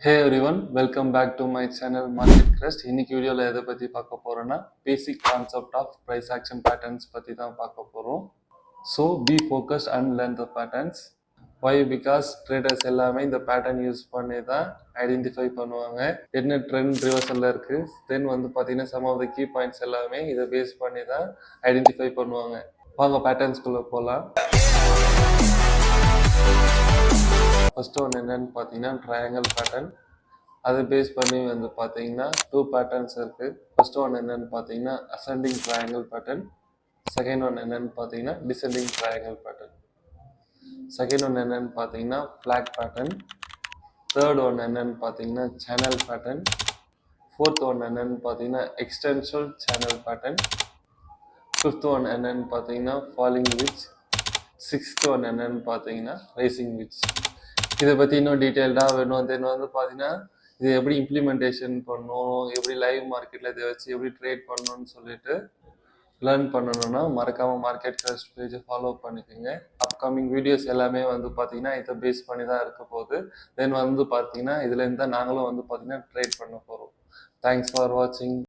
Hey everyone, welcome back to my channel Market Crest. இன்னைக்கு வீடியோல எதை பத்தி பார்க்க போறோம்னா basic concept of price action patterns பத்தி தான் பார்க்க போறோம். So be focused and learn the patterns. Why? Because traders எல்லாமே இந்த pattern யூஸ் பண்ணி தான் ஐடென்டிஃபை பண்ணுவாங்க என்ன ட்ரெண்ட் ரிவர்சல்ல இருக்கு. தென் வந்து பார்த்தீங்கன்னா some of the key points எல்லாமே இதை பேஸ் பண்ணி தான் ஐடென்டிஃபை பண்ணுவாங்க. வாங்க பேட்டர்ன்ஸ்குள்ள போகலாம். ஃபர்ஸ்ட் ஒன் என்னன்னு பார்த்தீங்கன்னா ட்ரையாங்கிள் பேட்டர்ன். அதை பேஸ் பண்ணி வந்து பார்த்தீங்கன்னா டூ பேட்டர்ன்ஸ் இருக்கு. ஃபர்ஸ்ட் ஒன் என்னன்னு பார்த்தீங்கன்னா ascending triangle pattern. Second one என்னன்னு பார்த்தீங்கன்னா descending triangle pattern. Second one என்னன்னு பார்த்தீங்கன்னா ஃபிளாக் பேட்டர்ன். தேர்ட் ஒன் என்னன்னு பார்த்தீங்கன்னா சேனல் பேட்டர்ன். ஃபோர்த் ஒன் என்னன்னு பார்த்தீங்கன்னா எக்ஸ்டென்ஷனல் சேனல் பேட்டர்ன். ஃபிஃப்த் ஒன் என்னன்னு பார்த்தீங்கன்னா ஃபாலிங் விச். சிக்ஸ்த் ஒன் என்னன்னு பார்த்தீங்கன்னா ரைசிங் விச். இதை பற்றி இன்னும் டீட்டெயில்டாக வேணும். தென் வந்து பார்த்தீங்கன்னா இது எப்படி இம்ப்ளிமெண்டேஷன் பண்ணணும், எப்படி லைவ் மார்க்கெட்டில் இதை வச்சு எப்படி ட்ரேட் பண்ணணும்னு சொல்லிட்டு லேர்ன் பண்ணணும்னா மறக்காமல் மார்க்கெட் கிரஸ்ட் பேஜை ஃபாலோ பண்ணிக்கோங்க. அப்கமிங் வீடியோஸ் எல்லாமே வந்து பார்த்தீங்கன்னா இதை பேஸ் பண்ணி தான் இருக்க போகுது. தென் வந்து பார்த்தீங்கன்னா இதுலேருந்து தான் நாங்களும் வந்து பார்த்தீங்கன்னா ட்ரேட் பண்ண போகிறோம். தேங்க்ஸ் ஃபார் வாட்சிங்.